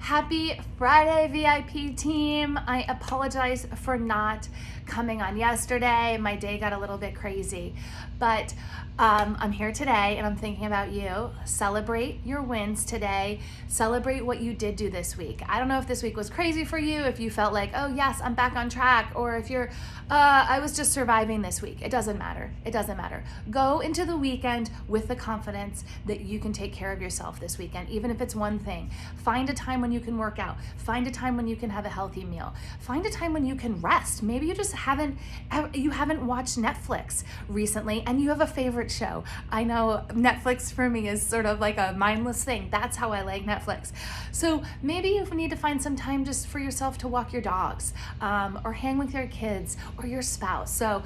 Happy Friday, VIP team. I apologize for not coming on yesterday. My day got a little bit crazy, but I'm here today and I'm thinking about you. Celebrate your wins today. Celebrate what you did do this week. I don't know if this week was crazy for you, if you felt like, oh yes, I'm back on track, or if you're, I was just surviving this week. It doesn't matter. It doesn't matter. Go into the weekend with the confidence that you can take care of yourself this weekend, even if it's one thing. Find a time when you can work out. Find a time when you can have a healthy meal. Find a time when you can rest. Maybe you just haven't watched Netflix recently and you have a favorite show. I know Netflix for me is sort of like a mindless thing. That's how I like Netflix. So maybe you need to find some time just for yourself to walk your dogs, or hang with your kids or your spouse. So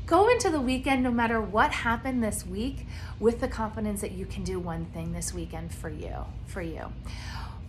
go into the weekend, no matter what happened this week, with the confidence that you can do one thing this weekend for you.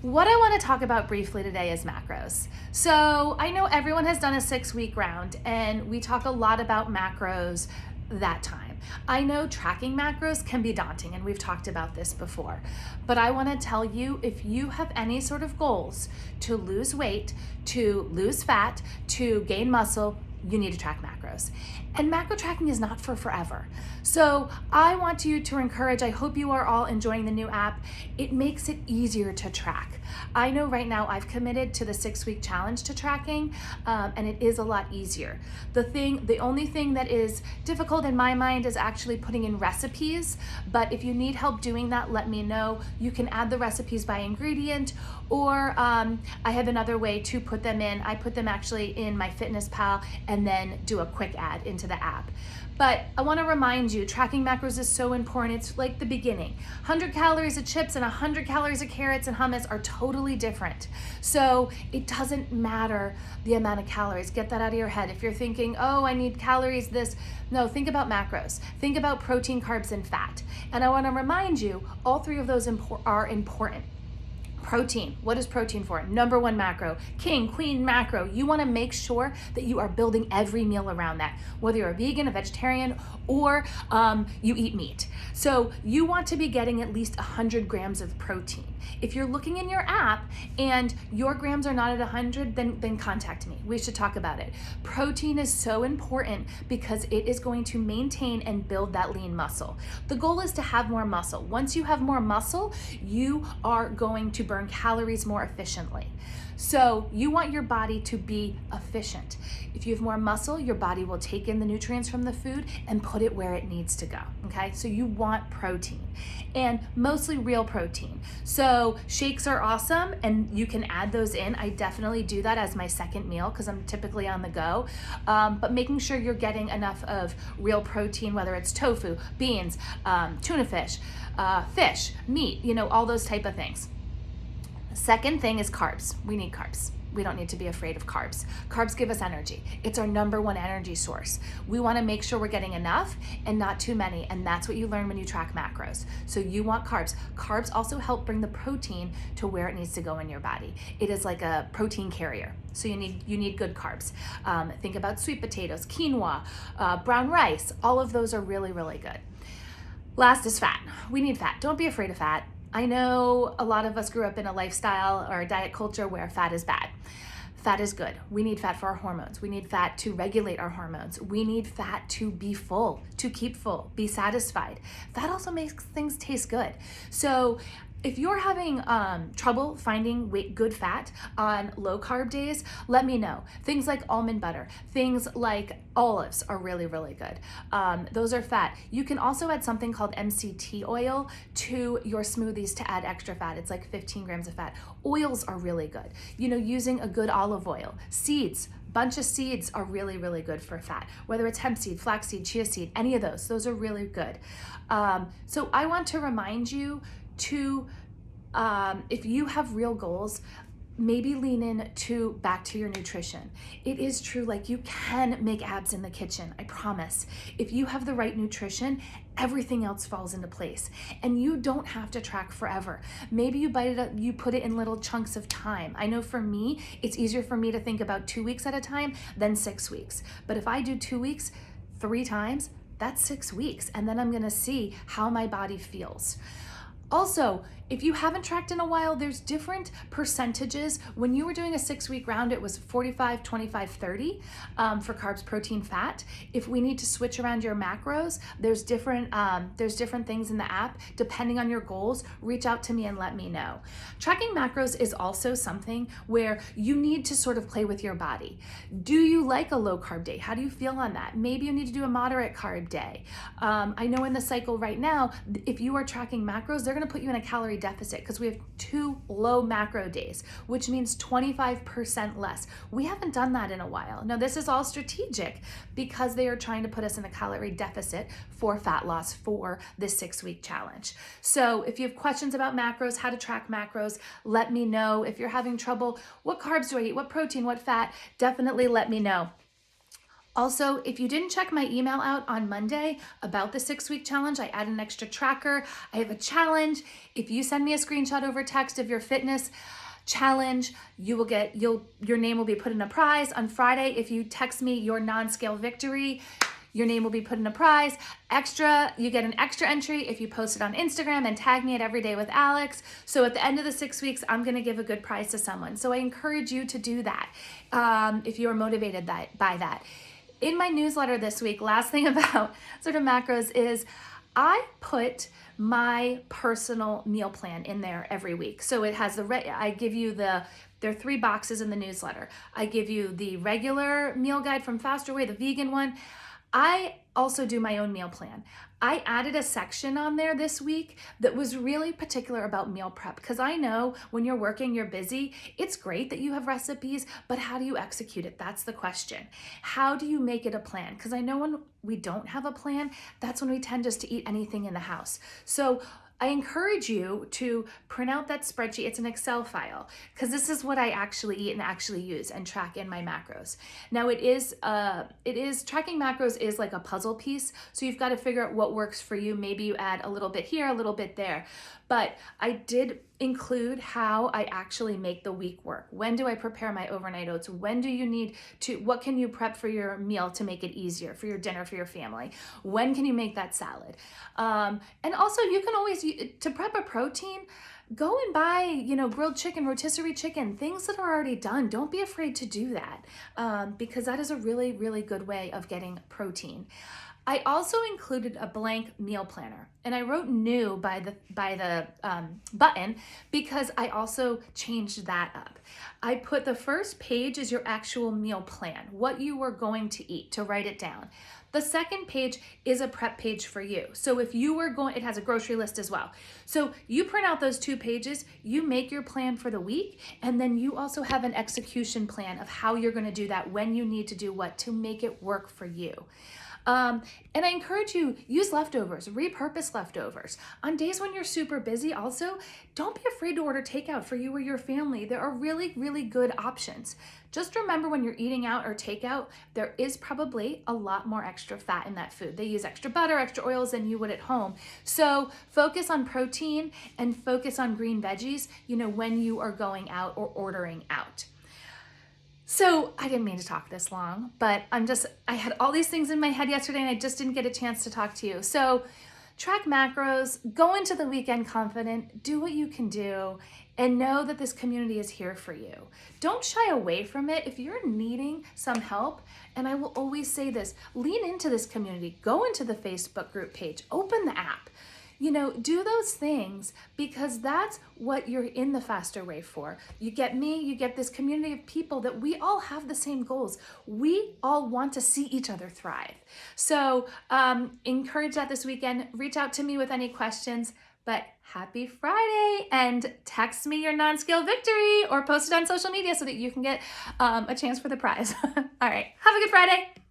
What I want to talk about briefly today is macros. So I know everyone has done a 6-week round and we talk a lot about macros that time. I know tracking macros can be daunting and we've talked about this before, but I want to tell you, if you have any sort of goals to lose weight, to lose fat, to gain muscle, you need to track macros. And macro tracking is not for forever. So I want you to encourage, I hope you are all enjoying the new app. It makes it easier to track. I know right now I've committed to the 6-week challenge to tracking, and it is a lot easier. The only thing that is difficult in my mind is actually putting in recipes, but if you need help doing that, let me know. You can add the recipes by ingredient, or I have another way to put them in. I put them actually in MyFitnessPal and then do a quick add into the app. But I want to remind you, tracking macros is so important. It's like the beginning. 100 calories of chips and 100 calories of carrots and hummus are totally different. So it doesn't matter the amount of calories. Get that out of your head. If you're thinking, oh, I need calories, no, think about macros. Think about protein, carbs, and fat. And I want to remind you, all three of those are important. Protein, what is protein for? Number one macro, king, queen macro. You want to make sure that you are building every meal around that, whether you're a vegan, a vegetarian, or you eat meat. So you want to be getting at least 100 grams of protein. If you're looking in your app and your grams are not at 100, then contact me. We should talk about it. Protein is so important because it is going to maintain and build that lean muscle. The goal is to have more muscle. Once you have more muscle, you are going to burn calories more efficiently. So you want your body to be efficient. If you have more muscle, your body will take in the nutrients from the food and put it where it needs to go, okay? So you want protein, and mostly real protein. So shakes are awesome and you can add those in. I definitely do that as my second meal because I'm typically on the go, but making sure you're getting enough of real protein, whether it's tofu, beans, tuna fish, meat, all those type of things. Second thing is carbs. We need carbs. We don't need to be afraid of carbs. Carbs give us energy. It's our number one energy source. We want to make sure we're getting enough and not too many, and that's what you learn when you track macros. So you want carbs. Carbs also help bring the protein to where it needs to go in your body. It is like a protein carrier. So you need good carbs. Think about sweet potatoes, quinoa, brown rice. All of those are really, really good. Last is fat. We need fat. Don't be afraid of fat. I know a lot of us grew up in a lifestyle or a diet culture where fat is bad. Fat is good. We need fat for our hormones. We need fat to regulate our hormones. We need fat to be full, to keep full, be satisfied. Fat also makes things taste good. So if you're having trouble finding good fat on low carb days, let me know. Things like almond butter, things like olives are really, really good. Those are fat. You can also add something called MCT oil to your smoothies to add extra fat. It's like 15 grams of fat. Oils are really good. Using a good olive oil. Seeds, bunch of seeds are really, really good for fat, whether it's hemp seed, flax seed, chia seed, any of those are really good. So I want to remind you to, if you have real goals, maybe lean in back to your nutrition. It is true, like you can make abs in the kitchen, I promise. If you have the right nutrition, everything else falls into place. And you don't have to track forever. Maybe you bite it up, you put it in little chunks of time. I know for me, it's easier for me to think about 2 weeks at a time than 6 weeks. But if I do 2 weeks 3 times, that's 6 weeks. And then I'm gonna see how my body feels. Also, If you haven't tracked in a while, there's different percentages. When you were doing a 6-week round, it was 45, 25, 30 for carbs, protein, fat. If we need to switch around your macros, there's different things in the app. Depending on your goals, reach out to me and let me know. Tracking macros is also something where you need to sort of play with your body. Do you like a low carb day? How do you feel on that? Maybe you need to do a moderate carb day. I know in the cycle right now, if you are tracking macros, they're going to put you in a calorie deficit because we have 2 low macro days, which means 25% less. We haven't done that in a while. Now, this is all strategic because they are trying to put us in a calorie deficit for fat loss for this 6-week challenge. So if you have questions about macros, how to track macros, let me know. If you're having trouble, what carbs do I eat? What protein? What fat? Definitely let me know. Also, if you didn't check my email out on Monday about the 6-week challenge, I added an extra tracker. I have a challenge. If you send me a screenshot over text of your fitness challenge, your name will be put in a prize. On Friday, if you text me your non-scale victory, your name will be put in a prize. You get an extra entry if you post it on Instagram and tag me at Everyday with Alex. So at the end of the 6 weeks, I'm gonna give a good prize to someone. So I encourage you to do that if you are motivated by that. In my newsletter this week, last thing about sort of macros is I put my personal meal plan in there every week. So it has I give you there are 3 boxes in the newsletter. I give you the regular meal guide from Faster Way, the vegan one. I also do my own meal plan. I added a section on there this week that was really particular about meal prep because I know when you're working, you're busy. It's great that you have recipes, but how do you execute it? That's the question. How do you make it a plan? Because I know when we don't have a plan, that's when we tend just to eat anything in the house. So I encourage you to print out that spreadsheet. It's an Excel file because this is what I actually eat and actually use and track in my macros. Now tracking macros is like a puzzle piece. So you've got to figure out what works for you. Maybe you add a little bit here, a little bit there. But I did include how I actually make the week work. When do I prepare my overnight oats? When do you need to, what can you prep for your meal to make it easier for your dinner, for your family? When can you make that salad? And also you can always, to prep a protein, go and buy, grilled chicken, rotisserie chicken, things that are already done. Don't be afraid to do that because that is a really, really good way of getting protein. I also included a blank meal planner, and I wrote new by the button because I also changed that up. I put the first page is your actual meal plan, what you were going to eat, to write it down. The second page is a prep page for you. So if you were it has a grocery list as well. So you print out those 2 pages, you make your plan for the week, and then you also have an execution plan of how you're gonna do that, when you need to do what to make it work for you. And I encourage you, use leftovers, repurpose leftovers. On days when you're super busy also, don't be afraid to order takeout for you or your family. There are really, really good options. Just remember when you're eating out or takeout, there is probably a lot more extra fat in that food. They use extra butter, extra oils than you would at home. So focus on protein and focus on green veggies, when you are going out or ordering out. So I didn't mean to talk this long, but I had all these things in my head yesterday and I just didn't get a chance to talk to you. So track macros, go into the weekend confident, do what you can do, and know that this community is here for you. Don't shy away from it. If you're needing some help, and I will always say this, lean into this community, go into the Facebook group page, open the app. Do those things because that's what you're in the Faster Way for. You get me, you get this community of people that we all have the same goals. We all want to see each other thrive. So encourage that this weekend. Reach out to me with any questions, but happy Friday and text me your non-scale victory or post it on social media so that you can get a chance for the prize. All right, have a good Friday.